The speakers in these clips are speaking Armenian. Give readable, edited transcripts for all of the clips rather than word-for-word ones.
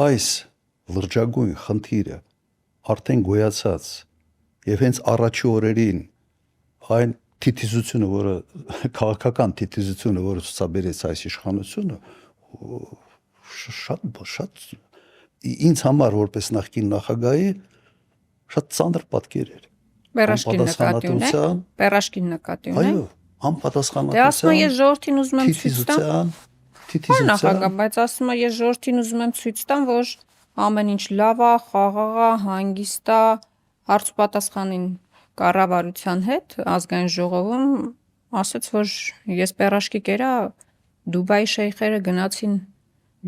այս լրջագույն խնդիրը արդեն գոյացած եւ հենց առաջի օրերին այն թիթիզությունը, որը քաղաքական թիթիզությունը, որը ցուցաբերեց այս իշխանությունը, շատ ինձ համար որպես նախկին նախագահի շատ ծանր պատկեր էր։ Պերաշկին նկատի ունեք։ Պերաշկին նկատի ունեք։ Այո, անպատասխանատվության։ Դե ասում եմ ես ժողովրդին ուզում եմ ցույց տամ։ Թիթիզության։ Նախագահ, բայց ասում եմ ես ժողովրդին ուզում եմ ցույց տամ, որ ամեն ինչ լավ է, խաղաղ է, հանգիստ է, հարց ու պատասխանին կառավարության հետ ազգային ժողովում ասաց, որ ես պերաշկի կերա Դուբայի շեյխերը գնացին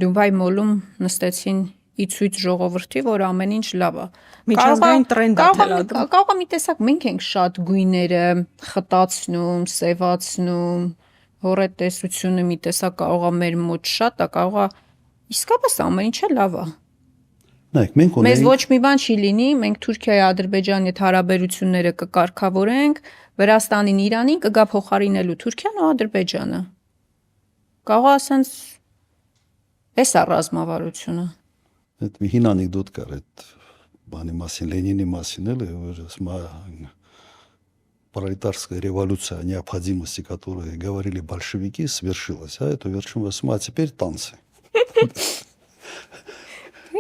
Դուբայ մոլում նստեցին ի ցույց ժողովրդի, որ ամեն ինչ լավ է։ Միջազգային տրենդ է թելադրում։ Կարող է մի տեսակ մենք ենք շատ գույները խտացնում, սևացնում, հորետեսությունը մի տեսակ կարող է մեր մոտ շատ է, կարող է իսկապես ամեն ինչը լավ է։ Նայեք, մենք ունենք Մեզ ոչ մի բան չի լինի, մենք Թուրքիայի Ադրբեջանի հետ հարաբերությունները կկարգավորենք, Վրաստանին Իրանին կգա փոխարինելու Թուրքիան ու Ադրբեջանը։ Կարող է ասենց էս է ռազմավարությունը։ Այդ մի հին անեկդոտ կար այդ բանի մասին, Լենինի մասին էլ, որ пролетарская революция, необходимости, которые говорили большевики, свершилась, а это вершилось, а теперь танцы.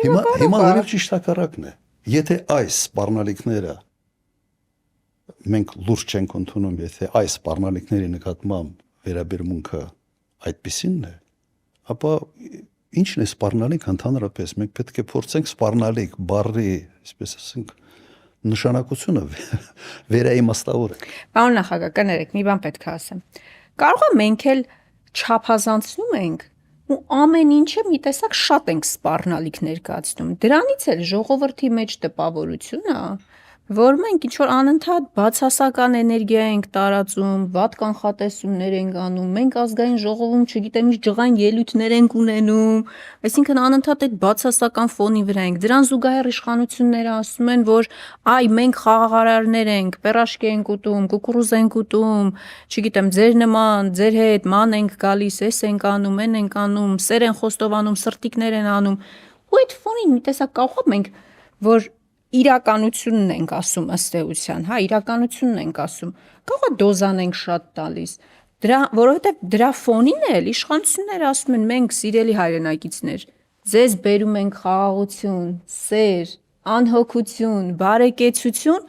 Հիմա լրիվ ճիշտ հակառակն է։ Եթե այս սպառնալիքները մենք լուրջ չենք ընդունում, եթե այս սպառնալիքների նկատմամբ վերաբերմունքը այդպիսինն է, ապա ինչն է սպառնալիք ընդհանրապես, մենք պետք է փորձենք սպառնալիք բառի, այսպես ասենք, նշանակությունը վերաիմաստավորենք։ Պարոն նախագահ, կներեք, մի բան պետք է ասեմ։ Կարող է մենք էլ չափազանցնում ենք ու ամեն ինչը մի տեսակ շատ ենք սպառնալիք ներկայացնում։ Դրանից էլ ժողովրդի մեջ տպավորություն է, որ մենք ինչ որ անընդհատ բացասական էներգիա ենք տարածում, վատ կանխատեսումներ ենք անում, մենք ազգային ժողովում չգիտեմ ինչ ջղային ելույթներ ենք ունենում, այսինքն անընդհատ այդ բացասական ֆոնի վրա ենք։ Դրան զուգահեռ իշխանությունները ասում են, որ այ մենք խաղաղարարներ ենք, պերաշկի ենք ուտում, կուկուռուզ ենք ուտում, չգիտեմ, ձեր նման, ձեր հետ ման ենք գալիս, էս ենք անում, են ենք անում, սեր են խոստովանում, սրտիկներ են անում։ Ու այդ ֆոնին մի տեսակ կարող է մենք, որ իրականությունն ենք ասում ըստ էության, հա, իրականությունն ենք ասում։ Կարող է դոզան ենք շատ տալիս։ Որովհետև դրա ֆոնին էլ իշխանությունները ասում են, մենք սիրելի հայրենակիցներ, ձեզ բերում ենք խաղաղություն, սեր, անհոգություն, բարեկեցություն,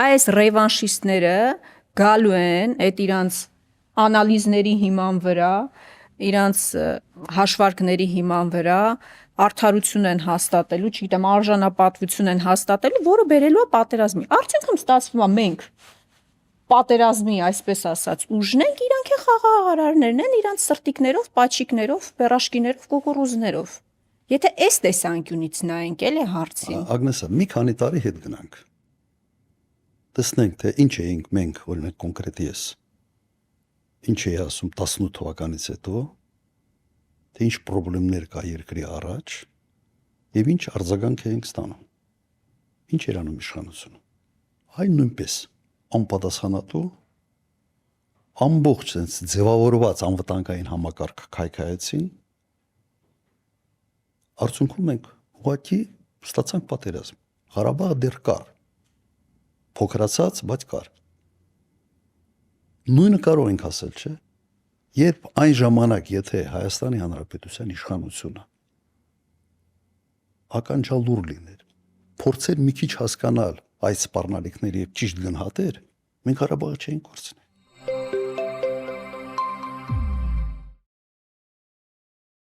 այս ռևանշիստները գալու են այդ իրանց անալիզների հիման վրա, իրանց հաշվարկների հիման վրա արդարություն են հաստատելու, չգիտեմ, արժանապատվություն են հաստատելու, որը բերելու է պատերազմի։ Արդյունքում ստացվում է մենք պատերազմի, այսպես ասած, ուժն ենք, իրանք է խաղաղարարներն են իրանց սրտիկներով, պաչիկներով, պերաշկիներով, կուկուռուզներով։ Եթե այս տեսանկյունից նայենք, էլ է հարցին։ Ագնեսա, մի քանի տարի հետ գնանք։ Տեսնենք, թե ինչ էինք մենք, օրինակ կոնկրետ ես։ Ինչ էի ասում 18 թվականից հետո, թե ինչ խնդիրներ կա երկրի առաջ եւ ինչ արձագանք էինք ստանում։ Ինչ էր անում իշխանությունը։ Այն նույնպես անպատասխանատու ամբողջ sense ձևավորված անվտանգային համակարգ քայքայեցին։ Արդյունքում մենք ուղղակի ստացանք պատերազմ։ Ղարաբաղը դեռ կար։ Փոքրացած, բայց կար։ Նույնը կարող ենք ասել, չէ՞։ Երբ այն ժամանակ, եթե Հայաստանի Հանրապետության իշխանությունը ականջալուր լիներ, փորձեր մի քիչ հասկանալ այս սպառնալիքների եւ ճիշտ գնահատեր, մենք Ղարաբաղը չէինք կորցնի։